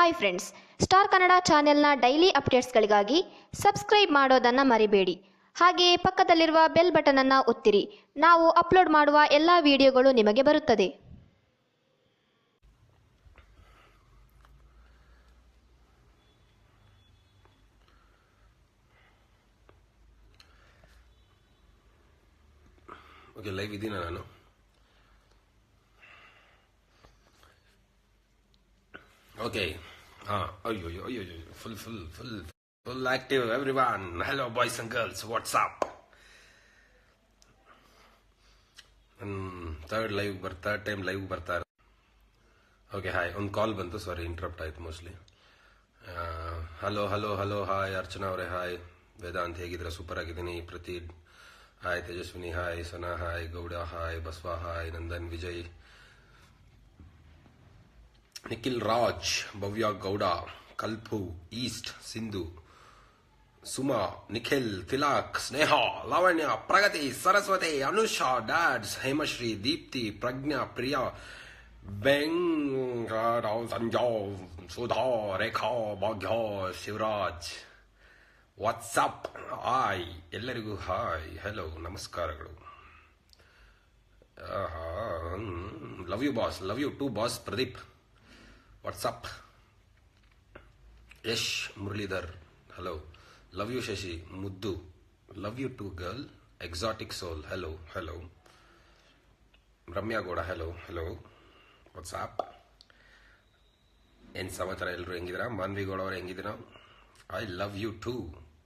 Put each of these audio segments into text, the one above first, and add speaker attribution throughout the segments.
Speaker 1: Hi friends, star Kannada ಚಾನೆಲ್ನ daily ಅಪ್ಡೇಟ್ಸ್ಗಳಿಗಾಗಿ subscribe ಮಾಡೋದನ್ನು ಮರಿಬೇಡಿ. ಹಾಗೆಯೇ ಪಕ್ಕದಲ್ಲಿರುವ ಬೆಲ್ ಬಟನನ್ನು ಒತ್ತಿರಿ. ನಾವು ಅಪ್ಲೋಡ್ ಮಾಡುವ ಎಲ್ಲ ವಿಡಿಯೋಗಳು ನಿಮಗೆ ಬರುತ್ತದೆ.
Speaker 2: ಓಕೆ, ಲೈವ್ ಇದ್ದೀನ ನಾನು. ಓಕೆ, ಅಯ್ಯೋ full active everyone. Hello boys and girls, what's up. Third time live ಬರ್ತಾ ಇರೋದು. Okay, hi. ಒಂದು ಕಾಲ್ ಬಂತು, ಸಾರಿ ಇಂಟರಪ್ಟ್ ಆಯ್ತು ಮೋಸ್ಟ್ಲಿ. ಹಲೋ ಹಾಯ್ ಅರ್ಚನಾ ಅವರೇ, ಹಾಯ್. ವೇದಾಂತ್ ಹೇಗಿದ್ದೀರಾ? ಸೂಪರ್ ಆಗಿದ್ದೀನಿ. Prathi hi. Tejaswini hi. Sana hi. Gowda hi. Basava hi. Nandan, Vijay, Nikhil Raj, Bhavya Gowda, Kalpu, east, Sindhu, Suma, Nikhil, Tilak, Sneha, Lavanya, Pragathi, Saraswathi, Anusha, dads, Hemashree, Deepthi, Pragna, Priya, ಬೆಂಗಾವ್, ಸಂಜಾವ್, ಸುಧಾ, ರೇಖಾ, ಭಾಗ್ಯ, ಶಿವರಾಜ್. ವಾಟ್ಸಪ್ ಹಾಯ್ ಎಲ್ಲರಿಗೂ. ಹಾಯ್, ಹಲೋ, ನಮಸ್ಕಾರಗಳು. Love you boss, love you too boss. Pradeep, what's up. Yash Muralidhar, hello. Love you Shashi, ಮುದ್ದು. Love you too girl, exotic soul, hello. Ramya Gowda, hello. What's up. ಏನು ಸಮಾಚಾರ? ಎಲ್ಲರೂ ಹೆಂಗಿದ್ದೀರಾ? ಮಾನ್ವಿ ಗೌಡ ಅವ್ರು ಹೆಂಗಿದ್ದೀರಾ? I love you too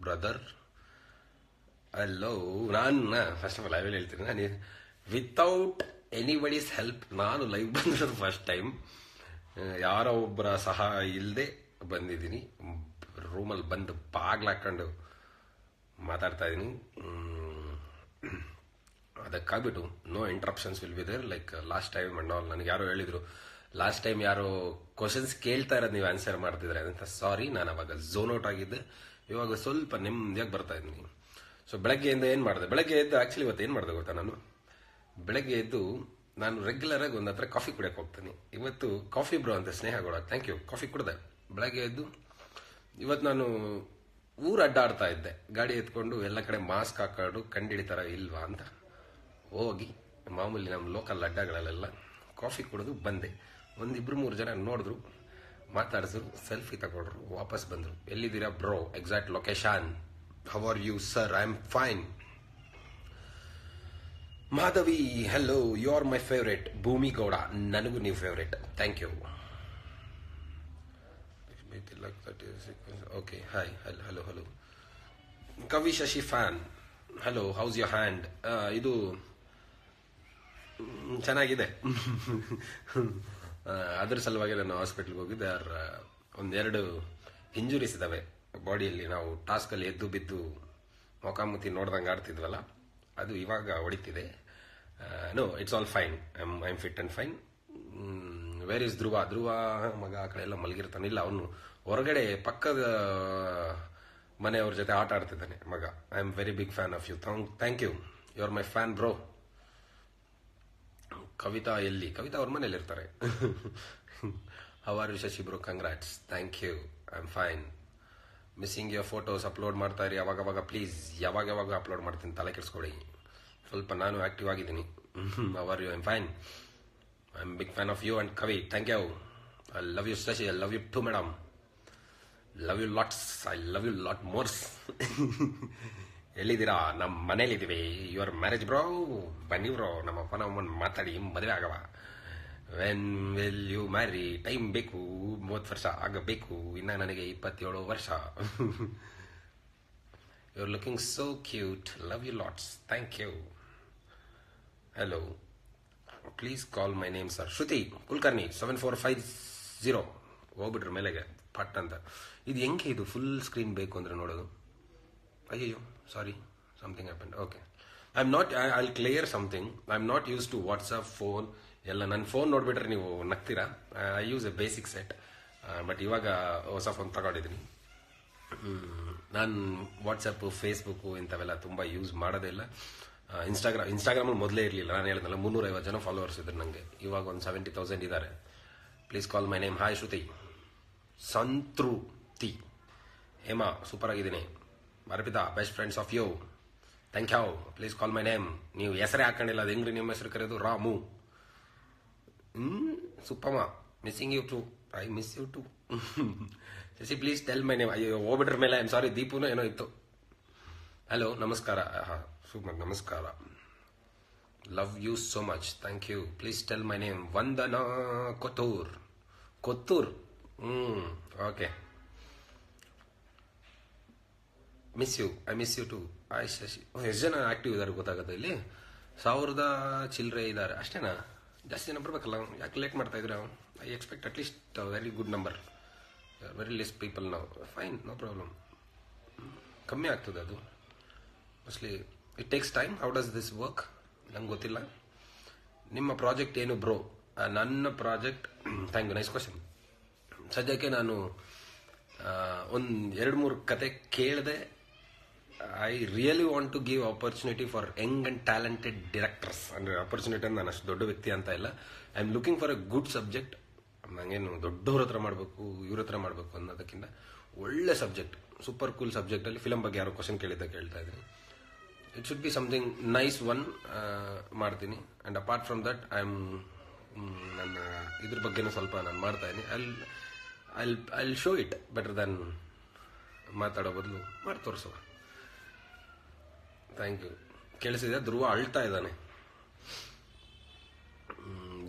Speaker 2: brother. Hello. ನಾನು ಫಸ್ಟ್ ಆಫ್ ಆಲ್ ಲೈವಲ್ಲಿ ಹೇಳ್ತೀನಿ, ನಾನು ವಿತೌಟ್ ಎನಿಬಡೀಸ್ ಹೆಲ್ಪ್ ನಾನು ಲೈವ್ ಬಂದಿರೋದು ಫಸ್ಟ್ ಟೈಮ್. ಯಾರೋ ಒಬ್ಬರ ಸಹಾಯ ಇಲ್ಲದೆ ಬಂದಿದ್ದೀನಿ. ರೂಮಲ್ಲಿ ಬಂದು ಬಾಗ್ಲಾಕೊಂಡು ಮಾತಾಡ್ತಾ ಇದ್ದೀನಿ. ಅದಕ್ಕಾಗ್ಬಿಟ್ಟು no interruptions will be there like last time and all. ನನಗೆ ಯಾರೋ ಹೇಳಿದ್ರು, ಲಾಸ್ಟ್ ಟೈಮ್ ಯಾರೋ ಕ್ವಶನ್ಸ್ ಕೇಳ್ತಾ ಇರೋದು ನೀವು ಆನ್ಸರ್ ಮಾಡ್ತಿದ್ರೆ ಅಂತ. ಸಾರಿ, ನಾನು ಅವಾಗ ಝೋನ್ ಔಟ್ ಆಗಿದ್ದೆ. ಇವಾಗ ಸ್ವಲ್ಪ ನೆಮ್ಮದಿಯಾಗಿ ಬರ್ತಾ ಇದ್ದೀನಿ. ಸೊ ಬೆಳಗ್ಗೆಯಿಂದ ಏನು ಮಾಡಿದೆ? ಬೆಳಗ್ಗೆ ಎದ್ದು ಆ್ಯಕ್ಚುಲಿ ಇವತ್ತು ಏನು ಮಾಡಿದೆ ಗೊತ್ತಾ? ಬೆಳಗ್ಗೆ ಎದ್ದು ನಾನು ರೆಗ್ಯುಲರ್ ಆಗಿ ಒಂದು ಹತ್ರ ಕಾಫಿ ಕುಡಿಯೋಕೆ ಹೋಗ್ತೀನಿ. ಇವತ್ತು ಕಾಫಿ ಬ್ರೋ ಅಂತ ಸ್ನೇಹಗಳು, ಥ್ಯಾಂಕ್ ಯು. ಕಾಫಿ ಕುಡ್ದೆ ಬೆಳಗ್ಗೆ ಎದ್ದು. ಇವತ್ತು ನಾನು ಊರು ಅಡ್ಡಾಡ್ತಾ ಇದ್ದೆ, ಗಾಡಿ ಎತ್ಕೊಂಡು ಎಲ್ಲ ಕಡೆ ಮಾಸ್ಕ್ ಹಾಕೊಂಡು ಕಂಡಿಡಿತಾರ ಇಲ್ವಾ ಅಂತ ಹೋಗಿ ಮಾಮೂಲಿ ನಮ್ಮ ಲೋಕಲ್ ಅಡ್ಡಗಳಲ್ಲೆಲ್ಲ ಕಾಫಿ ಕುಡಿದು ಬಂದೆ. ಒಂದಿಬ್ರು ಮೂರು ಜನ ನೋಡಿದ್ರು, ಮಾತಾಡಿಸಿದ್ರು, ಸೆಲ್ಫಿ ತಗೊಂಡ್ರು, ವಾಪಸ್ ಬಂದರು. ಎಲ್ಲಿದ್ದೀರಾ bro? Exact location. How are you sir? I am fine. Madhavi, hello. You are my favourite. Bhoomi Gowda, ನನಗೂ ನೀವು favourite. Thank you. Okay, hi. Hello. Kavi Shashi fan, hello. How's your hand? ಇದು ಚೆನ್ನಾಗಿದೆ. ಅದ್ರ ಸಲುವಾಗಿ ನಾನು ಹಾಸ್ಪಿಟ್ಲ್ಗೆ ಹೋಗಿದ್ದೆ. ಒಂದೆರಡು ಇಂಜುರೀಸ್ ಇದಾವೆ ಬಾಡಿಯಲ್ಲಿ. ನಾವು ಟಾಸ್ಕಲ್ಲಿ ಎದ್ದು ಬಿದ್ದು ಮೊಕಾಮುತಿ ನೋಡ್ದಂಗೆ ಆಡ್ತಿದ್ವಲ್ಲ, ಅದು ಇವಾಗ ಹೊಡಿತಿದೆ. No, it's all fine. I am fit and fine. Where is Dhruva ಮಗ ಆ ಕಡೆ ಎಲ್ಲ ಮಲಗಿರ್ತಾನೆ. ಇಲ್ಲ, ಅವನು ಹೊರಗಡೆ ಪಕ್ಕದ ಮನೆಯವ್ರ ಜೊತೆ ಆಟ ಆಡ್ತಿದ್ದಾನೆ ಮಗ. I am very big fan of you. Thank you. You are my fan bro. Kavita ಎಲ್ಲಿ? ಕವಿತಾ ಅವ್ರ ಮನೇಲಿ ಇರ್ತಾರೆ. How are you Shashi bro? Congrats. Thank you. I am fine. Missing your photos. Upload ಮಾಡ್ತಾ ಇರಿ ಅವಾಗ ಪ್ಲೀಸ್. ಯಾವಾಗ ಅಪ್ಲೋಡ್ ಮಾಡ್ತೀನಿ, ತಲೆ ಕೆಡಿಸ್ಕೊಳ್ಳಿ. ಸ್ವಲ್ಪ ನಾನು ಆಕ್ಟಿವ್ ಆಗಿದ್ದೀನಿ. How are you? I am fine. I am big fan of you and Kavi. Thank you. I love you Shashi. I love you too madam. Love you lots. I love you lot mores. ಎಲ್ಲಿದ್ದೀರಾ? ನಮ್ಮ ಮನೇಲಿದ್ದೀವಿ. Your marriage bro? ಬನ್ನಿ bro, ನಮ್ಮ ಅಪ್ಪ ನಮ್ಮನ್ನು ಮಾತಾಡಿ ಮದುವೆ ಆಗವ. When will you marry? Time ಬೇಕು, 30 ವರ್ಷ ಆಗಬೇಕು. ಇನ್ನು ನನಗೆ 27 ವರ್ಷ. You are looking so cute. Love you lots. Thank you. Hello. Please call my name sir. Shruti Kulkarni 7450. ಹೋಗ್ಬಿಟ್ರು ಮೇಲೆಗೆ ಪಟ್ ಅಂತ. ಇದು ಹೆಂಗೆ? ಇದು ಫುಲ್ ಸ್ಕ್ರೀನ್ ಬೇಕು ಅಂದರೆ ನೋಡೋದು. ಅಯ್ಯೋ, sorry, something happen. Okay, I clear something. I am not use to WhatsApp, phone ಎಲ್ಲ. ನನ್ನ ಫೋನ್ ನೋಡ್ಬಿಟ್ರೆ ನೀವು ನಗ್ತೀರಾ. I use a basic set. But ಇವಾಗ ಹೊಸ ಫೋನ್ ತಗೊಂಡಿದ್ದೀನಿ. ನಾನು ವಾಟ್ಸಪ್ಪು, ಫೇಸ್ಬುಕ್ಕು ಇಂಥವೆಲ್ಲ ತುಂಬ ಯೂಸ್ ಮಾಡೋದೇ ಇಲ್ಲ. ಇನ್ಸ್ಟಾಗ್ರಾಮಲ್ಲಿ ಮೊದಲೇ ಇರಲಿಲ್ಲ. ನಾನು ಹೇಳಿದ್ನಲ್ಲ, 350 ಜನ ಫಾಲೋವರ್ಸ್ ಇದ್ರು ನನಗೆ. ಇವಾಗ ಒಂದು 70,000 ಇದ್ದಾರೆ. Please call my name. Hi Shruthi. Santrupti. Hema super ಆಗಿದ್ದೀನಿ. Arpitha best friends of you. Thank you. Please call my name. ನೀವು ಹೆಸರೇ ಹಾಕೊಂಡಿಲ್ಲ, ಅದು ಹೆಂಗ್ರಿ ನಿಮ್ಮ ಹೆಸರು ಕರೆಯೋದು? Ramu. Suppamma missing you too. I miss you too. Shashi please tell my name. ಅಯ್ಯೋ ಹೋಗ್ಬಿಟ್ರ ಮೇಲೆ ಐ ಆಮ್ ಸಾರಿ. ದೀಪುನೂ ಏನೋ ಇತ್ತು. ಹಲೋ ನಮಸ್ಕಾರ. ಹಾಂ ಸೂಪರ್ ನಮಸ್ಕಾರ. Love you so much. Thank you. Please tell my name. Vandana Kothur. Kothur. Okay. Miss you. I miss you too. Hi Shashi. ಎಷ್ಟು ಜನ ಆಕ್ಟಿವ್ ಇದ್ದಾರೆ ಗೊತ್ತಾಗುತ್ತೆ ಇಲ್ಲಿ? 1000 ಚಿಲ್ಲರೆ ಇದ್ದಾರೆ ಅಷ್ಟೇನಾ? ಜಾಸ್ತಿ ಜನ ಬರ್ಬೇಕಲ್ಲ, ಯಾಕೆ ಲೇಟ್ ಮಾಡ್ತಾ ಇದ್ರೆ? I expect at least very good number. Very less people ನಾವು. Fine, no problem. ಕಮ್ಮಿ ಆಗ್ತದೆ ಅದು mostly. It takes time. How does this work ನಂಗೆ ಗೊತ್ತಿಲ್ಲ. ನಿಮ್ಮ ಪ್ರಾಜೆಕ್ಟ್ ಏನು ಬ್ರೋ? ನನ್ನ project, thank you, nice question. ಸದ್ಯಕ್ಕೆ ನಾನು ಒಂದು 2-3 ಕತೆ ಕೇಳಿದೆ. I really want to give opportunity for young and talented directors. ಅಂದರೆ ಆಪರ್ಚುನಿಟಿ ಅಂತ ನಾನು ಅಷ್ಟು ದೊಡ್ಡ ವ್ಯಕ್ತಿ ಅಂತ ಇಲ್ಲ. I am looking for A good subject. ನಂಗೇನು ದೊಡ್ಡವ್ರ ಹತ್ರ ಮಾಡಬೇಕು, ಇವ್ರ ಹತ್ರ ಮಾಡಬೇಕು ಅನ್ನೋದಕ್ಕಿಂತ ಒಳ್ಳೆ ಸಬ್ಜೆಕ್ಟ್, ಸೂಪರ್ ಕೂಲ್ ಸಬ್ಜೆಕ್ಟಲ್ಲಿ ಫಿಲಮ್ ಬಗ್ಗೆ ಯಾರೋ ಕ್ವಶನ್ ಕೇಳ್ತಾ ಇದ್ದೀನಿ. It should be something nice one. ಮಾಡ್ತೀನಿ. And apart from that I am ನನ್ನ ಇದ್ರ ಬಗ್ಗೆನೂ ಸ್ವಲ್ಪ ನಾನು ಮಾಡ್ತಾ ಇದ್ದೀನಿ. I show it better than ಮಾತಾಡೋ ಬದಲು ಮಾಡಿ ತೋರಿಸುವ. Thank you. ಕೇಳಿಸಿದೆ. ಧ್ರುವ ಅಳ್ತಾ ಇದ್ದಾನೆ.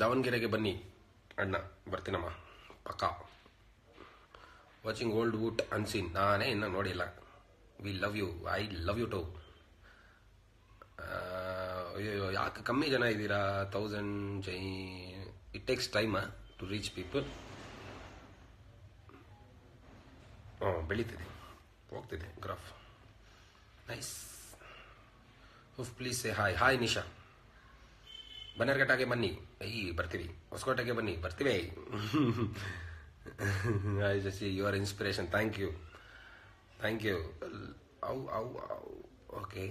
Speaker 2: ದಾವಣಗೆರೆಗೆ ಬನ್ನಿ ಅಣ್ಣ, ಬರ್ತೀನಮ್ಮ ಪಕ್ಕ. Watching old wood unseen. ನಾನೇ ಇನ್ನೂ ನೋಡಿಲ್ಲ. We love you. I love you too. ಅಯ್ಯೋ ಯಾಕೆ ಕಮ್ಮಿ ಜನ ಇದ್ದೀರಾ? 1000 it takes time to reach people. ಬೆಳೀತಿದೆ, ಹೋಗ್ತಿದೆ graph. Nice. Please say hi. Hi Nisha. ಬನ್ನೇರ್ಘಟ್ಟಾಗೆ ಬನ್ನಿ. ಬರ್ತೀವಿ. ಹೊಸಕೋಟೆಗೆ ಬನ್ನಿ. ಬರ್ತೀವಿ. Hi Shashi, you are inspiration. Thank you. Thank you. Okay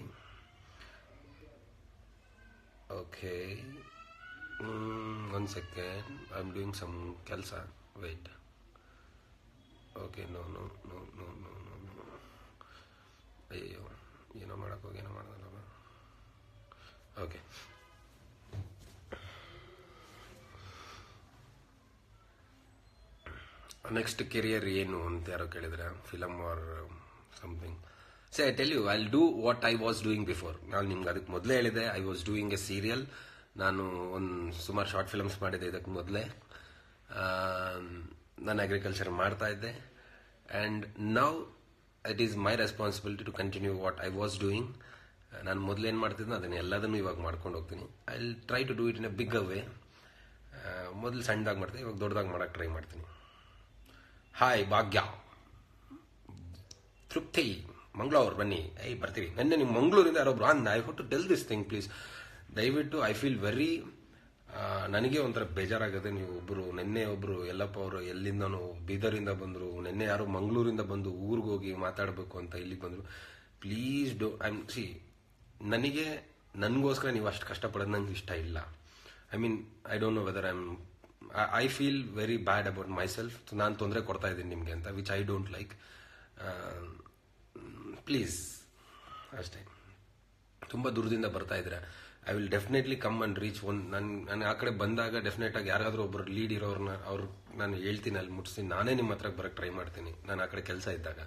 Speaker 2: okay. 1 second. I am doing some ಕೆಲಸ. ವೇಟ್. ಓಕೆ. ನೋ. ಅಯ್ಯೋ ಏನೋ ಮಾಡೋಕ್ಕೋಗಿ ಏನೋ ಮಾಡೋದಲ್ಲ. ಓಕೆ. ನೆಕ್ಸ್ಟ್ ಕೆರಿಯರ್ ಏನು ಅಂತ ಯಾರೋ ಕೇಳಿದ್ರೆ, film or something. Say I tell you, I will do what I was doing before. ನಾನು ನಿಮ್ಗೆ ಅದಕ್ಕೆ ಮೊದಲೇ ಹೇಳಿದೆ, I was doing a serial. ನಾನು ಸುಮಾರು ಶಾರ್ಟ್ ಫಿಲ್ಮ್ಸ್ ಮಾಡಿದ್ದೆ ಇದಕ್ಕೆ ಮೊದಲೇ. ನಾನು ಅಗ್ರಿಕಲ್ಚರ್ ಮಾಡ್ತಾ ಇದ್ದೆ. And now it is my responsibility to continue what I was doing. ನಾನು ಮೊದಲೇನು ಮಾಡ್ತಿದ್ನೋ ಅದನ್ನು ಎಲ್ಲದನ್ನೂ ಇವಾಗ ಮಾಡ್ಕೊಂಡು ಹೋಗ್ತೀನಿ. I will try to do it in a big way. ಮೊದಲು ಸಣ್ಣದಾಗಿ ಮಾಡ್ತೀನಿ, ಇವಾಗ ದೊಡ್ಡದಾಗಿ ಮಾಡೋಕ್ಕೆ ಟ್ರೈ ಮಾಡ್ತೀನಿ. ಹಾಯ್ ಭಾಗ್ಯ. ತೃಪ್ತಿ ಮಂಗಳೂರು ಬನ್ನಿ. ಬರ್ತೀವಿ. ನೆನ್ನೆ ನಿಮ್ಮ ಮಂಗಳೂರಿಂದ ಯಾರೊಬ್ರು I have to tell this thing please. ದಯವಿಟ್ಟು ಐ ಫೀಲ್ ವೆರಿ, ನನಗೆ ಒಂಥರ ಬೇಜಾರಾಗುತ್ತೆ. ನೀವು ನಿನ್ನೆ ಒಬ್ಬರು ಯಲ್ಲಪ್ಪ ಅವರು ಎಲ್ಲಿಂದನೋ ಬೀದರಿಂದ ಬಂದರು, ನಿನ್ನೆ ಯಾರೋ ಮಂಗಳೂರಿಂದ ಬಂದು ಊರಿಗೆ ಹೋಗಿ ಮಾತಾಡಬೇಕು ಅಂತ ಇಲ್ಲಿಗೆ ಬಂದರು. ಪ್ಲೀಸ್ ಡೋ. ನನಗೋಸ್ಕರ ನೀವು ಅಷ್ಟು ಕಷ್ಟಪಡೋದು ನಂಗೆ ಇಷ್ಟ ಇಲ್ಲ. I mean I don't know whether I feel very bad about my self. ನಾನು ತೊಂದರೆ ಕೊಡ್ತಾ ಇದ್ದೀನಿ ನಿಮಗೆ ಅಂತ, which I don't like. Please ಅಷ್ಟೇ. ತುಂಬ ದೂರದಿಂದ ಬರ್ತಾ ಇದ್ರೆ I will definitely come and reach ನಾನು ಆ ಕಡೆ ಬಂದಾಗ ಡೆಫಿನೆಟಾಗಿ ಯಾರಾದರೂ ಒಬ್ಬರು ಲೀಡ್ ಇರೋರನ್ನ ನಾನು ಹೇಳ್ತೀನಿ, ಅಲ್ಲಿ ಮುಟ್ಸ್ತೀನಿ. ನಾನೇ ನಿಮ್ಮ ಹತ್ರ ಬರೋಕ್ಕೆ ಟ್ರೈ ಮಾಡ್ತೀನಿ. ನಾನು ಆ ಕಡೆ ಕೆಲಸ ಇದ್ದಾಗ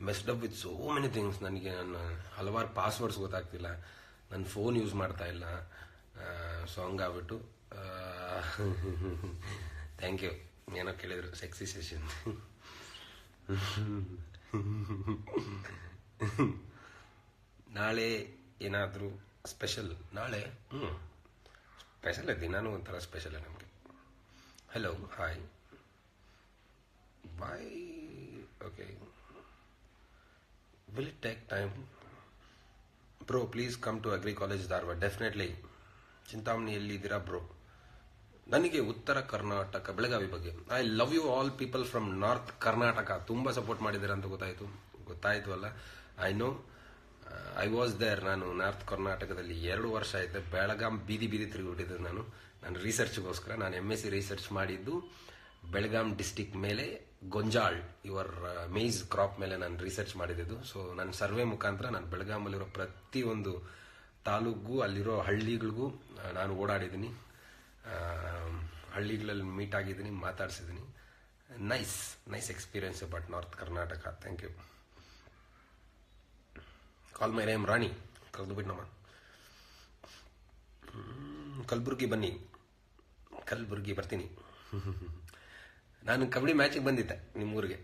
Speaker 2: messed up with so many things. ನನಗೆ ನನ್ನ ಹಲವಾರು ಪಾಸ್ವರ್ಡ್ಸ್ ಗೊತ್ತಾಗ್ತಿಲ್ಲ, ನನ್ನ ಫೋನ್ ಯೂಸ್ ಮಾಡ್ತಾ ಇಲ್ಲ. ಸೊ ಹಂಗಾಗ್ಬಿಟ್ಟು ಥ್ಯಾಂಕ್ ಯು. ಏನೋ ಕೇಳಿದ್ರು ಸೆಕ್ಸಿ ಸೆಷನ್. ನಾಳೆ ಏನಾದರೂ ಸ್ಪೆಷಲ್? ನಾಳೆ ಸ್ಪೆಷಲ್ ದಿನಾನು ಒಂಥರ ಸ್ಪೆಷಲ್ ನಮಗೆ. Hello hi bye. Okay. Will it take time bro? Please come to agri college Dharwad. Definitely. ಚಿಂತಾಮಣಿಯಲ್ಲಿ ಇದ್ದೀರಾ ಬ್ರೋ? ನನಗೆ ಉತ್ತರ ಕರ್ನಾಟಕ ಬೆಳಗಾವಿ ಬಗ್ಗೆ. I love you all people from north Karnataka. ತುಂಬ ಸಪೋರ್ಟ್ ಮಾಡಿದ್ದೀರಾ ಅಂತ ಗೊತ್ತಾಯಿತು ಅಲ್ಲ. I know, I was there. ನಾನು ನಾರ್ತ್ ಕರ್ನಾಟಕದಲ್ಲಿ 2 ವರ್ಷ ಆಯಿತು. ಬೆಳಗಾಂ ಬೀದಿ ತಿರುಗಿಬಿಟ್ಟಿದ್ದೆ ನಾನು ರಿಸರ್ಚ್ಗೋಸ್ಕರ. ನಾನು MSc ರಿಸರ್ಚ್ ಮಾಡಿದ್ದು ಬೆಳಗಾಂ ಡಿಸ್ಟಿಕ್ ಮೇಲೆ ಗೊಂಜಾಳ್ ಯುವರ್ ಮೇಜ್ ಕ್ರಾಪ್ ಮೇಲೆ ನಾನು ರಿಸರ್ಚ್ ಮಾಡಿದ್ದು. ಸೊ ನನ್ನ ಸರ್ವೆ ಮುಖಾಂತರ ನಾನು ಬೆಳಗಾಮಲ್ಲಿರೋ ಪ್ರತಿಯೊಂದು ತಾಲೂಕು ಅಲ್ಲಿರೋ ಹಳ್ಳಿಗಳಿಗೂ ನಾನು ಓಡಾಡಿದ್ದೀನಿ, ಹಳ್ಳಿಗಳಲ್ಲಿ ಮೀಟ್ ಆಗಿದ್ದೀನಿ, ಮಾತಾಡ್ಸಿದ್ದೀನಿ. Nice experience about north Karnataka. Thank you. Call my name Rani. ಕರೆದು ಬಿಟ್ಟು ನಮ್ಮ ಕಲಬುರ್ಗಿ ಬನ್ನಿ, ಕಲಬುರ್ಗಿ ಬರ್ತೀನಿ. ನಾನು ಕಬಡ್ಡಿ ಮ್ಯಾಚಿಗೆ ಬಂದಿದ್ದೆ ನಿಮ್ಮೂರಿಗೆ,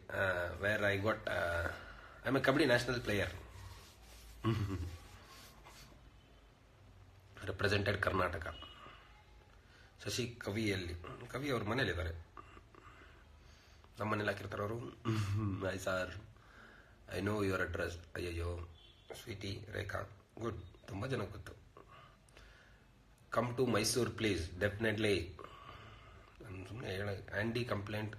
Speaker 2: where I got I am a kabaddi national player, represented Karnataka. Shashi Kavi ಅವ್ರ ಮನೇಲಿದ್ದಾರೆ, ನಮ್ಮ ಮನೇಲಿ ಹಾಕಿರ್ತಾರೆ ಅವರು. I sir, I know your address. ಅಯ್ಯಯ್ಯೋ ಸ್ವೀಟಿ, ರೇಖಾ, ಗುಡ್, ತುಂಬ ಜನ ಗೊತ್ತು. Come to Mysuru please, definitely. ಸುಮ್ಮನೆ ಹೇಳ. ಆ್ಯಂಡಿ ಕಂಪ್ಲೇಂಟ್,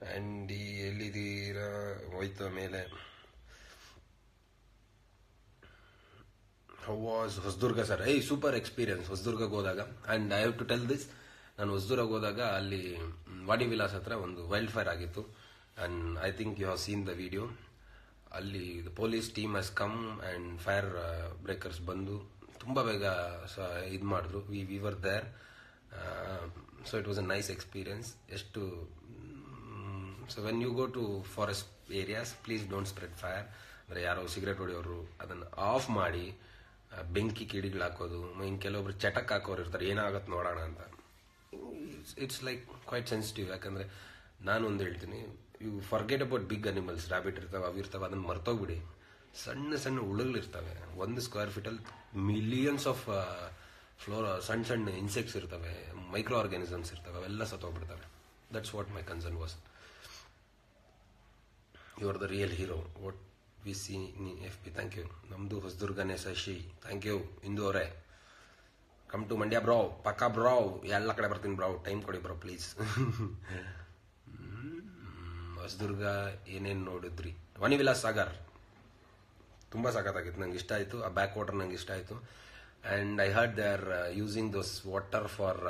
Speaker 2: ಆ್ಯಂಡಿ ಎಲ್ಲಿದ್ದೀರಾ, ಹೋಯ್ತು ಮೇಲೆ. How was Hosadurga sir? Super experience ಹೊಸದುರ್ಗಕ್ಕೆ ಹೋದಾಗ. And I have to tell this, ನಾನು ಹೊಸದುರ್ಗ ಹೋದಾಗ ಅಲ್ಲಿ ವಾಡಿ ವಿಲಾಸ್ ಹತ್ರ ಒಂದು ವೈಲ್ಡ್ ಫೈರ್ ಆಗಿತ್ತು. And I think you have seen the video. ಅಲ್ಲಿ police team has come and fire breakers ಬಂದು ತುಂಬ ಬೇಗ ಇದು ಮಾಡಿದ್ರು. We were there. So it was a nice experience. So when you go to forest areas, please don't spread fire. ಅಂದರೆ ಯಾರೋ cigarette ಹೊಡೆಯೋರು ಅದನ್ನು of ಮಾಡಿ ಬೆಂಕಿ ಕಿಡಿಗಳು ಹಾಕೋದು, ಹಿಂಗೆ ಕೆಲವೊಬ್ರು ಚಟಕ್ ಹಾಕೋರು ಇರ್ತಾರೆ, ಏನಾಗತ್ತೆ ನೋಡೋಣ ಅಂತ. It's like quite sensitive. ಯಾಕಂದರೆ ನಾನು ಒಂದು ಹೇಳ್ತೀನಿ, you forget about big animals, rabbit ಇರ್ತಾವೆ, ಅವು ಇರ್ತಾವೆ, ಅದನ್ನು ಮರ್ತೋಗ್ಬಿಡಿ. ಸಣ್ಣ ಸಣ್ಣ ಹುಳುಗಳಿರ್ತವೆ, 1 ಸ್ಕ್ವೇರ್ ಫೀಟಲ್ಲಿ ಮಿಲಿಯನ್ಸ್ ಆಫ್ ಸಣ್ಣ ಇನ್ಸೆಕ್ಟ್ಸ್ ಇರ್ತವೆ, ಮೈಕ್ರೋ ಆರ್ಗ್ಯಾನಿಸಮ್ಸ್ ಇರ್ತವೆ, ಅವೆಲ್ಲ ಸತ್ತೋಗ್ಬಿಡ್ತವೆ. That's what my concern was. You are the real hero. What V C F P. Thank you. ನಮ್ಮದು ಹೊಸದುರ್ಗನೇ ಶಶಿ. Thank you. ಇಂದು ಅವರೇ, ಕಮ್ ಟು ಮಂಡ್ಯ ಬ್ರೋ. ಪಕ್ಕಾ ಬ್ರೋ, ಎಲ್ಲ ಕಡೆ ಬರ್ತೀನಿ ಬ್ರೋ, ಟೈಮ್ ಕೊಡಿ ಬ್ರೋ ಪ್ಲೀಸ್. ಹೊಸದುರ್ಗ ಏನೇನು ನೋಡಿದ್ರಿ? ವಾಣಿವಿಲಾಸ್ ಸಾಗರ್ ತುಂಬ ಸಖತ್ತಾಗಿತ್ತು, ನಂಗೆ ಇಷ್ಟ ಆಯಿತು. ಆ ಬ್ಯಾಕ್ ವಾಟರ್ ನಂಗೆ ಇಷ್ಟ ಆಯಿತು. And I heard they are using those water for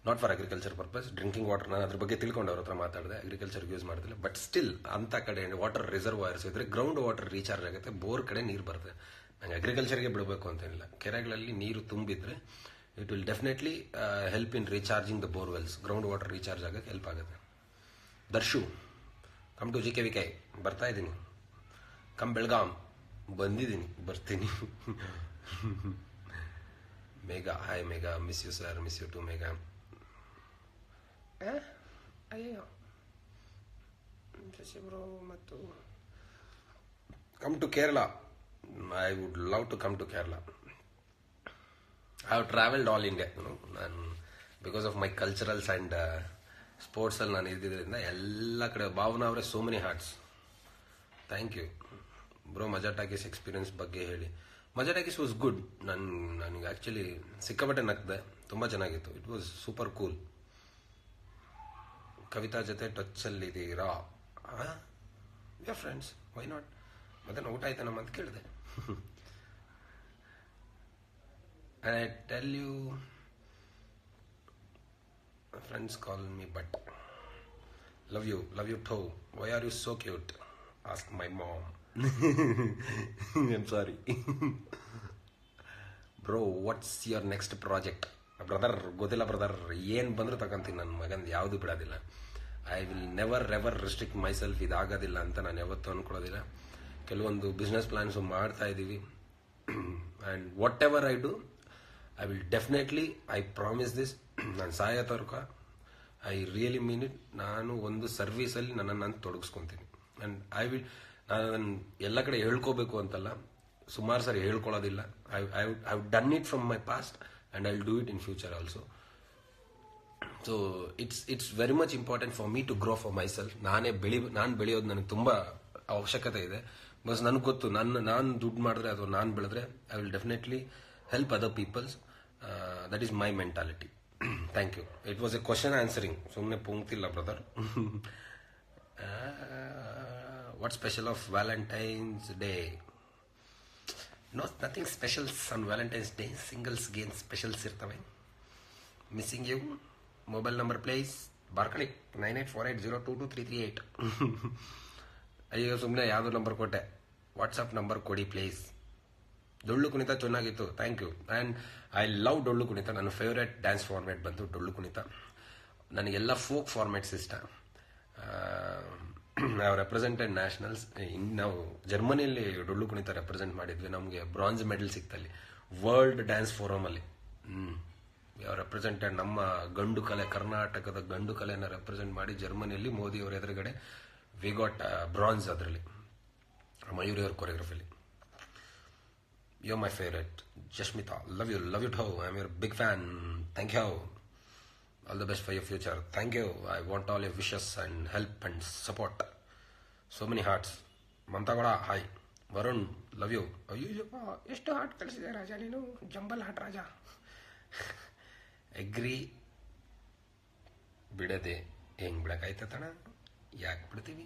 Speaker 2: not for agriculture purpose, drinking water. ನಾನು ಅದ್ರ ಬಗ್ಗೆ ತಿಳ್ಕೊಂಡು ಅವ್ರ ಹತ್ರ ಮಾತಾಡಿದೆ. ಅಗ್ರಿಕಲ್ಚರ್ಗೆ ಯೂಸ್ ಮಾಡ್ತಿಲ್ಲ, ಬಟ್ ಸ್ಟಿಲ್ ಅಂಥ ಕಡೆ ವಾಟರ್ ರಿಸರ್ವಾಯರ್ಸ್ ಇದ್ರೆ ಗ್ರೌಂಡ್ ವಾಟರ್ ರೀಚಾರ್ಜ್ ಆಗುತ್ತೆ, ಬೋರ್ ಕಡೆ ನೀರು ಬರುತ್ತೆ. ನಂಗೆ ಅಗ್ರಿಕಲ್ಚರ್ಗೆ ಬಿಡಬೇಕು ಅಂತೇನಿಲ್ಲ. ಕೆರೆಗಳಲ್ಲಿ ನೀರು ತುಂಬಿದ್ರೆ it will definitely help in recharging the borewells. Ground water recharge ಆಗೋಕ್ಕೆ ಹೆಲ್ಪ್ ಆಗುತ್ತೆ. Darshu, come to JKVK. ಬರ್ತಾ ಇದ್ದೀನಿ. ಕಮ್ ಬೆಳಗಾಂ. ಬಂದಿದ್ದೀನಿ, ಬರ್ತೀನಿ. Megha, hi Megha, miss you sir, miss you too Megha. ಅಯ್ಯೋ ಶಶಿಬ್ರೋ. ಮತ್ತು come to Kerala. I would love to come to Kerala. I have travelled all India. ನಾನು because of my culturals and ಸ್ಪೋರ್ಟ್ಸಲ್ಲಿ ನಾನು ಇದ್ದಿದ್ದರಿಂದ ಎಲ್ಲ ಕಡೆ. ಭಾವನಾ ಅವರೇ, so many hearts. Thank you bro. Majaa talkies experience ಬಗ್ಗೆ ಹೇಳಿ. Majaa talkies was good. ನನಗೆ ಆ್ಯಕ್ಚುಲಿ ಸಿಕ್ಕಾಪಟ್ಟೆ ನಕ್ದೆ, ತುಂಬ ಚೆನ್ನಾಗಿತ್ತು. It was super cool. Kavitha ಜೊತೆ ಟಚ್ಚಲ್ಲಿದ್ದೀರಾ? We are friends, why not? ಮತ್ತೆ ಊಟ ಆಯ್ತಾ ನಮ್ಮ ಅಂತ ಕೇಳಿದೆ. I tell you, friends call me but love you too. Why are you so cute? Ask my mom. I'm sorry. Bro, what's your next project? Brother ಗೊತ್ತಿಲ್ಲ brother, ಏನು ಬಂದರೂ ತಗೊಂತೀನಿ. ನನ್ನ ಮಗಂದು ಯಾವುದು ಬಿಡೋದಿಲ್ಲ. I will never ever restrict myself. ಇದಾಗೋದಿಲ್ಲ ಅಂತ ನಾನು ಯಾವತ್ತೂ ಅಂದ್ಕೊಳ್ಳೋದಿಲ್ಲ. ಕೆಲವೊಂದು ಬಿಸ್ನೆಸ್ ಪ್ಲಾನ್ಸು ಮಾಡ್ತಾ ಇದ್ದೀವಿ. And whatever I do, I will definitely, I promise this, ನಾನು ಸಾಯೋ ತನಕ ಐ ರಿಯಲಿ ಮೀನ್ ಇಟ್. ನಾನು ಒಂದು ಸರ್ವೀಸಲ್ಲಿ ನನ್ನನ್ನು ನಾನು ತೊಡಗಿಸ್ಕೊತೀನಿ. ಆ್ಯಂಡ್ ಐ ವಿಲ್, ನಾನು ಅದನ್ನು ಎಲ್ಲ ಕಡೆ ಹೇಳ್ಕೋಬೇಕು ಅಂತಲ್ಲ, ಸುಮಾರು ಸಾರಿ ಹೇಳ್ಕೊಳ್ಳೋದಿಲ್ಲ. I have done it from my past and I'll do it in future also. So it's very much important for me to grow for myself. ನಾನು ಬೆಳೆಯೋದು ನನಗೆ ತುಂಬ ಅವಶ್ಯಕತೆ ಇದೆ. ಬಸ್ ನನಗೆ ಗೊತ್ತು, ನಾನು ದುಡ್ಡು ಮಾಡಿದ್ರೆ ಅಥವಾ ನಾನು ಬೆಳೆದ್ರೆ I will definitely help other peoples. That is my mentality. Thank you. It was a question answering, ಸುಮ್ಮನೆ ಪುಂಕ್ತಿಲ್ಲ brother. What special of Valentine's Day? Nothing specials on Valentine's Day. ಸಿಂಗಲ್ಸ್ಗೆ ಏನು ಸ್ಪೆಷಲ್ಸ್ ಇರ್ತವೆ? Missing you. Mobile number please. ಬಾರ್ಕಳಿ 9848022338. ಅಯ್ಯೋ ಸುಮ್ಮನೆ ಯಾವುದೋ number ಕೊಟ್ಟೆ. ವಾಟ್ಸಪ್ ನಂಬರ್ ಕೊಡಿ ಪ್ಲೀಸ್. ಡೊಳ್ಳು ಕುಣಿತ ಚೆನ್ನಾಗಿತ್ತು, thank you. And I love Dollu Kunitha. ನನ್ನ ಫೇವ್ರೆಟ್ ಡ್ಯಾನ್ಸ್ ಫಾರ್ಮ್ಯಾಟ್ ಬಂತು ಡೊಳ್ಳು ಕುಣಿತ. ನನಗೆಲ್ಲ ಫೋಕ್ ಫಾರ್ಮ್ಯಾಟ್ಸ್ ಇಷ್ಟ. ನಾವು ರೆಪ್ರೆಸೆಂಟೆಡ್ ನ್ಯಾಷನಲ್ಸ್. ನಾವು ಜರ್ಮನಿಯಲ್ಲಿ ಡೊಳ್ಳು ಕುಣಿತ ರೆಪ್ರೆಸೆಂಟ್ ಮಾಡಿದ್ವಿ. ನಮಗೆ ಬ್ರಾಂಜ್ ಮೆಡಲ್ ಸಿಕ್ತಲ್ಲಿ ವರ್ಲ್ಡ್ ಡ್ಯಾನ್ಸ್ ಫೋರಮಲ್ಲಿ. ಯಾವ ರೆಪ್ರೆಸೆಂಟೆಡ್ ನಮ್ಮ ಗಂಡು ಕಲೆ, ಕರ್ನಾಟಕದ ಗಂಡು ಕಲೆನ ರೆಪ್ರೆಸೆಂಟ್ ಮಾಡಿ ಜರ್ಮನಿಯಲ್ಲಿ ಮೋದಿ ಅವರ ಎದುರುಗಡೆ ವಿ ಗಾಟ್ ಬ್ರಾಂಜ್. ಅದರಲ್ಲಿ ಮಯೂರಿ ಅವ್ರ ಕೊರಿಯೋಗ್ರಫಿಲಿ. You my favourite Jasmitha. Love you too. I am your big fan. Thank you. All the best for your future. Thank you. I want all your wishes and help and support. So many hearts. Mamata ಕೂಡ hi. Varun love you. ಅಯ್ಯಪ್ಪ ಎಷ್ಟು heart ಕಳಿಸಿದೆ ರಾಜ ನೀನು. Jumble heart ರಾಜ. Agri ಬಿಡದೆ ಹೆಂಗ್ ಬಿಡಕ್ಕಾಯ್ತಣ, ಯಾಕೆ ಬಿಡ್ತೀವಿ?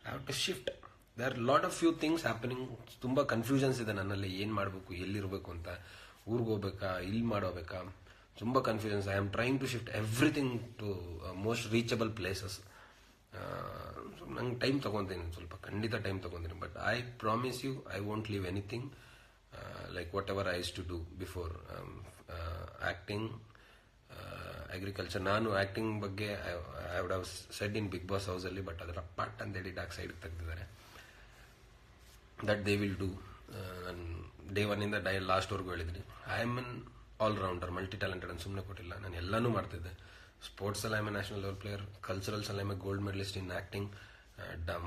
Speaker 2: I have to shift. There are lot of few things happening. ತುಂಬ ಕನ್ಫ್ಯೂಷನ್ಸ್ ಇದೆ ನನ್ನಲ್ಲಿ, ಏನು ಮಾಡಬೇಕು, ಎಲ್ಲಿರಬೇಕು ಅಂತ. ಊರಿಗೆ ಹೋಗ್ಬೇಕಾ, ಇಲ್ಲಿ ಮಾಡೋಬೇಕಾ, ತುಂಬ confusions. I am trying to shift everything to most reachable places. ನಂಗೆ ಟೈಮ್ ತೊಗೊತೀನಿ, ಸ್ವಲ್ಪ ಖಂಡಿತ ಟೈಮ್ ತೊಗೊತೀನಿ. But I promise you I won't leave anything like whatever I use to do before. Acting, agriculture. ನಾನು acting ಬಗ್ಗೆ I would have said in Bigg Boss ಹೌಸಲ್ಲಿ, but ಅದರ part ಅಂತ ಹೇಳಿ ಡಾರ್ಕ್ ಸೈಡ್ ತೆಗೆದಿದ್ದಾರೆ. That they will do. ನಾನು day ಒನ್ನಿಂದ ಲಾಸ್ಟ್ವರೆಗೂ ಹೇಳಿದ್ದೀನಿ. I am an all rounder, multi talented ಅಂತ ಸುಮ್ಮನೆ ಕೊಟ್ಟಿಲ್ಲ. ನಾನು ಎಲ್ಲನೂ ಮಾಡ್ತಿದ್ದೆ. ಸ್ಪೋರ್ಟ್ಸಲ್ಲಿ I am a national level player. ಕಲ್ಚರಲ್ಸಲ್ಲಿ I am a gold medalist in acting.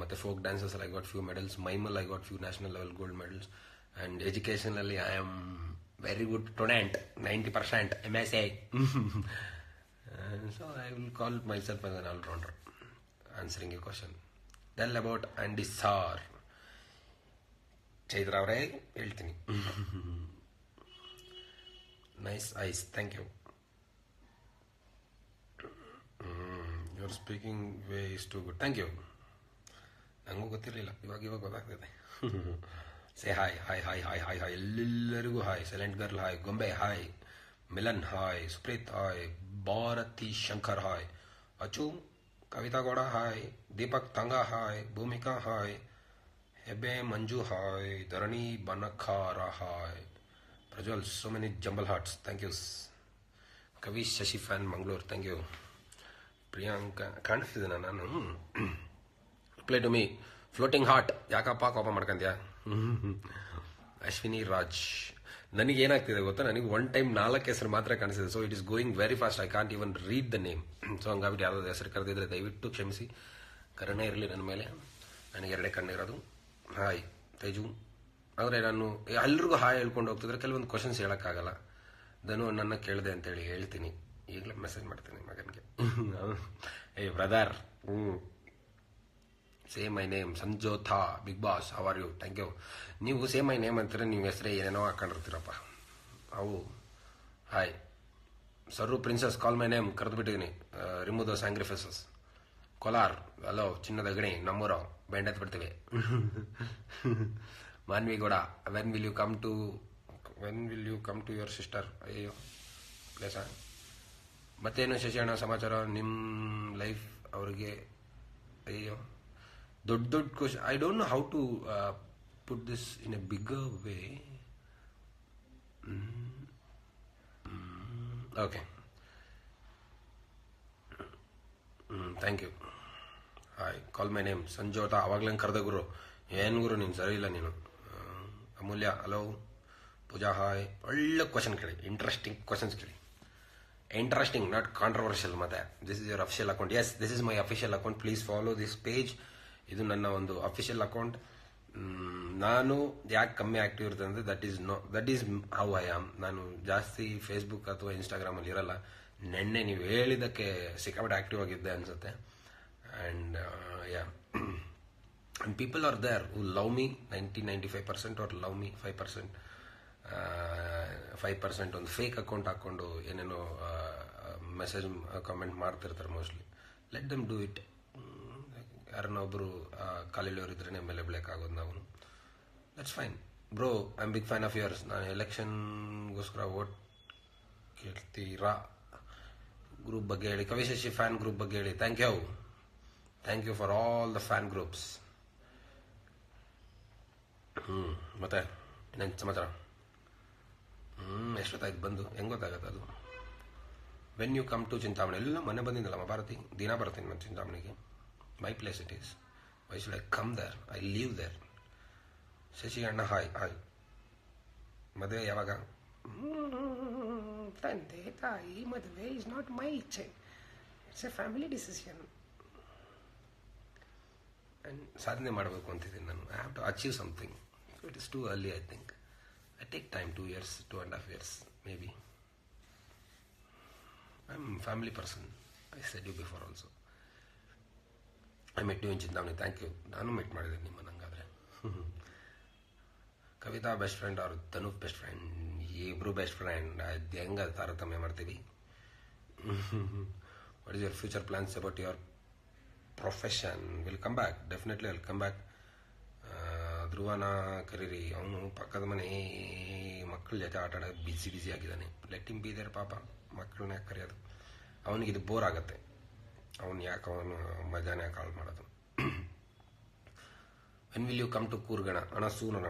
Speaker 2: ಮತ್ತು folk dances I got few medals. ಮೈಮಲ್ I got few national level gold medals. And ಎಜುಕೇಷನಲ್ಲಿ I am very good student, 90% MSA. So I will call myself as an all-rounder. Answering your question. Tell about Andy Sar. Chaitra ಅವರೇ ಹೇಳ್ತೀನಿ. Nice eyes, thank you. Your speaking way is too good, thank you. ನನಗೂ ಗೊತ್ತಿರಲಿಲ್ಲ, ಇವಾಗ ಗೊತ್ತಾಗ್ತದೆ. Say hi hi hi hi hi hi ಎಲ್ಲರಿಗೂ hi. Silent girl hi. ಗೊಂಬೆ hi. Milan hi. Supreeth hi. Bharathi Shankar hi. Achu. Kavitha Gowda hi. Deepak ತಂಗ hi. Bhoomika hi. ಹೆಬ್ಬೆ ಮಂಜು ಹಾಯ್. ಧರಣಿ ಬನಖಾರ hi. Prajwal, so many jumble hearts, thank yous. Kavi Shashi fan Mangaluru, thank you. Priyanka, ಕಾಣಿಸ್ತಿದ್ದೇನೆ ನಾನು? Play to me floating heart. ಯಾಕಪ್ಪ ಕೋಪ ಮಾಡ್ಕೊಂಡ್ಯಾ? ಅಶ್ವಿನಿ ರಾಜ್. ನನಗೇನಾಗ್ತಿದೆ ಗೊತ್ತಾ, ನನಗೆ ಒನ್ ಟೈಮ್ 4 ಹೆಸರು ಮಾತ್ರ ಕಾಣಿಸಿದೆ. So it is going very fast. I can't even read the name. So ಹಂಗಾಗ್ಬಿಟ್ಟು ಯಾವುದಾದ್ರು ಹೆಸರು ಕರೆದಿದ್ರೆ ದಯವಿಟ್ಟು ಕ್ಷಮಿಸಿ. ಕರುಣೆ ಇರಲಿ ನನ್ನ ಮೇಲೆ. ನನಗೆ 2 ಕಣ್ಣಿರೋದು. ಹಾಯ್ ತೇಜು. ಆದರೆ ನಾನು ಎಲ್ರಿಗೂ ಹಾಯ್ ಹೇಳ್ಕೊಂಡು ಹೋಗ್ತಿದ್ರೆ ಕೆಲವೊಂದು ಕ್ವಶನ್ಸ್ ಹೇಳೋಕ್ಕಾಗಲ್ಲ. ಧನು ನನ್ನ ಕೇಳಿದೆ ಅಂತೇಳಿ ಹೇಳ್ತೀನಿ. ಈಗಲೇ ಮೆಸೇಜ್ ಮಾಡ್ತೀನಿ ಮಗನಿಗೆ. ಏ brother, say my name Sanjotha. Bigg Boss, how are you? Thank you. ನೀವು ಸೇ ಮೈ ನೇಮ್ ಅಂತಾರೆ, ನೀವು ಹೆಸರೇ ಏನೇನೋ ಹಾಕೊಂಡಿರ್ತೀರಪ್ಪ. ಅವು ಹಾಯ್. ಸರ್ರು ಪ್ರಿನ್ಸಸ್, ಕಾಲ್ ಮೈ ನೇಮ್ ಕರೆದ್ಬಿಟ್ಟಿದ್ದೀನಿ. Remove the sacrifices. Kolar, hello ಚಿನ್ನದ ಗಣಿ, ನಮ್ಮೂರ ಬೆಂಡೆತ್ ಬಿಡ್ತೀವಿ. Manvi Gowda, when will you come to your sister? ಅಯ್ಯೋ ಪ್ಲೇಸಾ. ಮತ್ತೇನು ಶಶಿಯಣ್ಣ ಸಮಾಚಾರ? ನಿಮ್ಮ ಲೈಫ್ ಅವ್ರಿಗೆ ಅಯ್ಯೋ ದೊಡ್ಡ question. I don't know how to put this in a bigger way. Okay, thank you. Hi, call my name Sanjotha. ಅವಾಗ್ಲೇ ಕರೆದ ಗುರು. ಏನು ಗುರು ನೀನು ಸರಿ ಇಲ್ಲ ನೀನು. ಅಮೂಲ್ಯ, ಹಲೋ. ಪೂಜಾ ಹಾಯ್. ಒಳ್ಳೆ ಕ್ವಶನ್ ಕೇಳಿ, ಇಂಟ್ರೆಸ್ಟಿಂಗ್ ಕ್ವಶನ್ಸ್ ಕೇಳಿ. Interesting, not controversial. ಮತ್ತೆ this is your official account. Yes, this is my official account. Please follow this page. ಇದು ನನ್ನ ಒಂದು ಅಫಿಷಿಯಲ್ ಅಕೌಂಟ್. ನಾನು ಯಾಕೆ ಕಮ್ಮಿ ಆಕ್ಟಿವ್ ಇರ್ತದೆ ಅಂದರೆ that is how I am. ನಾನು ಜಾಸ್ತಿ ಫೇಸ್ಬುಕ್ ಅಥವಾ ಇನ್ಸ್ಟಾಗ್ರಾಮಲ್ಲಿ ಇರಲ್ಲ. ನೆನ್ನೆ ನೀವು ಹೇಳಿದ್ದಕ್ಕೆ ಸಿಕ್ಕಾಪಟ್ಟೆ ಆಕ್ಟಿವ್ ಆಗಿದ್ದೆ ಅನ್ಸುತ್ತೆ. And yeah, and people are there who love me 95% or love me 5%. 5% ಒಂದು ಫೇಕ್ ಅಕೌಂಟ್ ಹಾಕ್ಕೊಂಡು ಏನೇನೋ ಮೆಸೇಜ್ ಕಮೆಂಟ್ ಮಾಡ್ತಿರ್ತಾರೆ mostly. Let them do it. ಯಾರನ್ನ ಒಬ್ಬರು ಕಾಲೇಜವ್ರು ಇದ್ರೇ ಮೇಲೆ ಬೆಳಕಾಗೋದು ನಾವು. That's fine bro. I am big fan of yours. ನಾನು ಎಲೆಕ್ಷನ್ಗೋಸ್ಕರ ವೋಟ್ ಕೇಳ್ತೀರಾ? ಗ್ರೂಪ್ ಬಗ್ಗೆ ಹೇಳಿ. ಕವಿಶಶಿ ಫ್ಯಾನ್ ಗ್ರೂಪ್ ಬಗ್ಗೆ ಹೇಳಿ. Thank you for all the fan groups. ಮತ್ತೆ ಇನ್ನೇನು ಸಮಾಚಾರ? ಎಷ್ಟೊತ್ತಾಯ್ತು ಬಂದು? ಹೆಂಗೆ ಗೊತ್ತಾಗತ್ತೆ ಅದು? When you come to Chintamani, ಎಲ್ಲ ಮನೆ ಬಂದಿದ್ದಲ್ಲ ಭಾರತಿ, ದಿನ ಬರ್ತೀನಿ ನಾನು ಚಿಂತಾಮಣಿಗೆ. My place it is. Why should I come there? I leave there. Shashi ಅಣ್ಣ ಹಾಯ್. ಮದುವೆ ಯಾವಾಗ? ತಂದೆ ತಾಯಿ ಮದುವೆ ಇಸ್ ನಾಟ್ ಮೈ ಇಚ್ಛೆ, ಇಟ್ಸ್ ಎ ಫ್ಯಾಮಿಲಿ ಡಿಸಿಷನ್. ಸಾಧನೆ ಮಾಡಬೇಕು ಅಂತಿದ್ದೀನಿ ನಾನು. I have to achieve something. It is too early. I think I take time, 2 years, 2.5 years maybe. I'm a family person. I said you before also. I met you in Chintamani. Thank you. ನಾನು meet ಮಾಡಿದ್ದೀನಿ ನಿಮ್ಮ ನಂಗಾದ್ರೆ. Kavitha best friend ಅವ್ರು Dhanu best friend, ಇಬ್ರು best friend. ಅದು ಹೆಂಗೆ ತಾರತಮ್ಯ ಮಾಡ್ತೀವಿ? What is your future plans about your profession? Will come back, definitely will come back. ಧ್ರುವನ ಕರೀರಿ, ಅವನು ಪಕ್ಕದ ಮನೆ ಮಕ್ಕಳ ಜೊತೆ ಆಟ ಆಡೋದು ಬಿಸಿ ಆಗಿದ್ದಾನೆ. ಲೆಟ್ ಹಿಮ್ ಬಿ ದೇರ್ ಪಾಪ. ಮಕ್ಕಳನ್ನ ಯಾಕೆ ಕರೆಯೋದು? ಅವನಿಗೆ ಇದು ಬೋರ್ ಆಗುತ್ತೆ. ಅವನು ಯಾಕೆ ಅವನು ಮಜಾನೇ ಕಾಲ್ ಮಾಡೋದು? When will you come to ಕೂರ್ಗಣ? ಅಣ್ಣ ಸೂನಣ.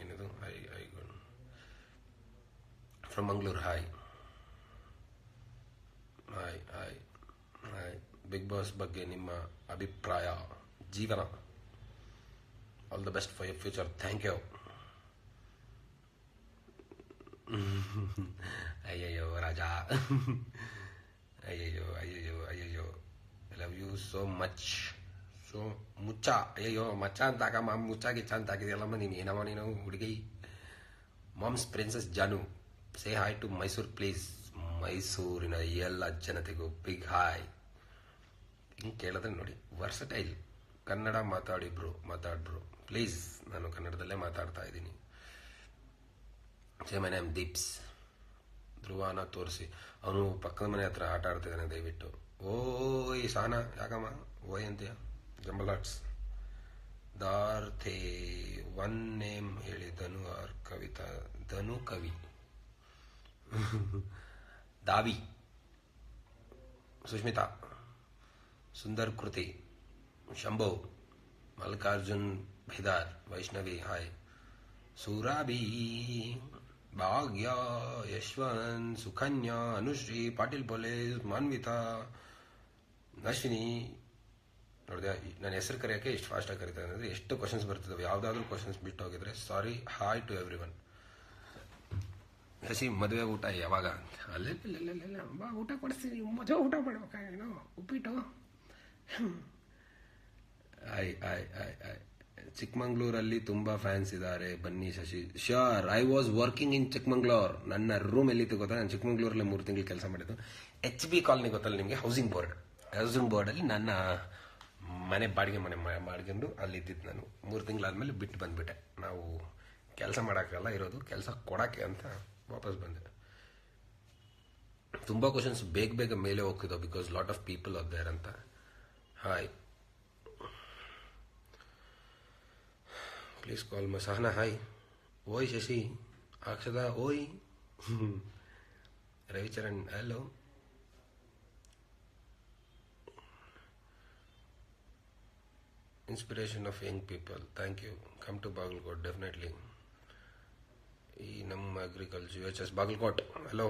Speaker 2: ಏನಿದು? I from Mangaluru. Hi. Bigg Boss ಬಗ್ಗೆ ನಿಮ್ಮ ಅಭಿಪ್ರಾಯ? ಜೀವನ. All the best for your future. Thank you. ಅಯ್ಯಯ್ಯೋ ರಾಜಾ, ಅಯ್ಯಯ್ಯೋ I love you so much. ಸೊ ಮುಚ್ಚ, ಅಯ್ಯಯ್ಯೋ ಮಚ್ಚ ಅಂತ ಹಾಕಮ್ಮ, ಮುಚ್ಚ ಗಿಚ್ಚ ಅಂತ ಹಾಕಿದೆಯಲ್ಲಮ್ಮ ನೀನು. ಏನಮ್ಮ ನೀನು ಹುಡುಗಿ? ಮಾಮ್ಸ್ ಪ್ರಿನ್ಸಸ್ ಜಾನು, say hi to Mysuru please. ಮೈಸೂರಿನ ಎಲ್ಲ ಜನತೆಗೂ ಬಿಗ್ ಹಾಯ್. ಹಿಂಗೆ ಕೇಳಿದ್ರೆ ನೋಡಿ, ವರ್ಸಟೈಲ್. ಕನ್ನಡ ಮಾತಾಡ್ಬ್ರು ಪ್ಲೀಸ್. ನಾನು ಕನ್ನಡದಲ್ಲೇ ಮಾತಾಡ್ತಾ ಇದ್ದೀನಿ. My name Deep's. ಧ್ರುವನ ತೋರಿಸಿ, ಅವನು ಪಕ್ಕದ ಮನೆ ಹತ್ರ ಆಟ ಆಡ್ತಿದ್ದಾನೆ. ದಯವಿಟ್ಟು. ಓಯ್ ಸಾನಾ, ಯಾಕಮ್ಮ ಓಯ್ ಅಂತೀಯ? Jumble hearts. ದಾರ್ಥೆ ಒನ್ ನೇಮ್ ಹೇಳಿ. ಧನು ಆರ್ ಕವಿತಾ? ಧನು ಕವಿ. ದಾವಿ. ಸುಷ್ಮಿತಾ. ಸುಂದರ್ ಕೃತಿ. ಶಂಭೋ. ಮಲ್ಲಿಕಾರ್ಜುನ್ ಬಿದಾರ್. ವೈಷ್ಣವಿ ಹಾಯ್. ಸುರಾಬಿ. ಭಾಗ್ಯ. ಯಶವಂತ್. ಸುಕನ್ಯಾ. ಅನುಶ್ರೀ. ಪಾಟೀಲ್ ಪೊಲೀಸ್. ಮಾನ್ವಿತಾ. ಅಶ್ವಿನಿ. ನೋಡಿದೆ ನನ್ನ ಹೆಸರು ಕರೆಯೋಕ್ಕೆ ಎಷ್ಟು ಫಾಸ್ಟಾಗಿ ಕರೀತಾರೆ ಅಂದರೆ ಎಷ್ಟು ಕ್ವಶನ್ಸ್ ಬರ್ತಿದ್ದಾವೆ. ಯಾವುದಾದ್ರೂ ಕ್ವಶನ್ಸ್ ಬಿಟ್ಟು ಹೋಗಿದ್ರೆ sorry. Hi to everyone. Shashi ಮದುವೆ ಊಟ ಯಾವಾಗ? ಅಲ್ಲೆಲ್ಲ ಊಟ ಕೊಡಿಸ್ತೀನಿ. ಮದುವೆ ಊಟ ಮಾಡ್ಬೇಕಾಗೇನೋ? ಉಪ್ಪಿಟ್ಟು. ಚಿಕ್ಕಮಂಗ್ಳೂರಲ್ಲಿ ತುಂಬಾ ಫ್ಯಾನ್ಸ್ ಇದ್ದಾರೆ, ಬನ್ನಿ Shashi. Sure. I was working in Chikmagalur. ನನ್ನ ರೂಮ್ ಎಲ್ಲಿತ್ತು ಗೊತ್ತಾ? ನಾನು ಚಿಕ್ಕಮಂಗ್ಳೂರಲ್ಲೇ 3 ತಿಂಗಳು ಕೆಲಸ ಮಾಡಿದ್ದು. HB ಕಾಲನಿ ಗೊತ್ತಲ್ಲ ನಿಮಗೆ? ಹೌಸಿಂಗ್ ಬೋರ್ಡಲ್ಲಿ ನನ್ನ ಮನೆ ಬಾಡಿಗೆ ಮಾಡ್ಕೊಂಡು ಅಲ್ಲಿದ್ದಿದ್ದು ನಾನು. 3 ತಿಂಗಳಾದ್ಮೇಲೆ ಬಿಟ್ಟು ಬಂದ್ಬಿಟ್ಟೆ. ನಾವು ಕೆಲಸ ಮಾಡೋಕ್ಕೆಲ್ಲ ಇರೋದು, ಕೆಲಸ ಕೊಡೋಕ್ಕೆ ಅಂತ ವಾಪಸ್ ಬಂದೆ. ತುಂಬ ಕ್ವಶನ್ಸ್ ಬೇಗ ಮೇಲೆ ಹೋಗ್ತಿದ್ದವು because lot of people are there ಅಂತ. Hi. Please call my Sahana. Hi. ಓಯ್ ಶಶಿ. ಅಕ್ಷತಾ ಓಯ್. Ravicharan hello. Inspiration of young people. Thank you. Come to Bagalkot definitely. ಈ ನಮ್ಮ ಅಗ್ರಿಕಲ್ಚರ್ UHS ಬಾಗಲಕೋಟ್. ಹಲೋ.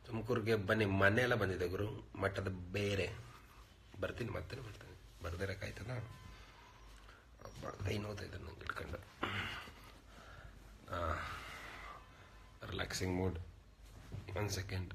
Speaker 2: ತುಮಕೂರಿಗೆ ಬನ್ನಿ. ಮನೆಯೆಲ್ಲ ಬಂದಿದೆ ಗುರು. ಮಠದ ಬೇರೆ ಬರ್ತೀನಿ, ಮತ್ತೆ ಬರ್ತೀನಿ. ಬರ್ದಿರಕ್ಕಾಯ್ತದ? ಕೈ ನೋತಾ ಇದ್ದಾರೆ ನಂಗೆ ಇಟ್ಕೊಂಡು. Relaxing mood. 1 second.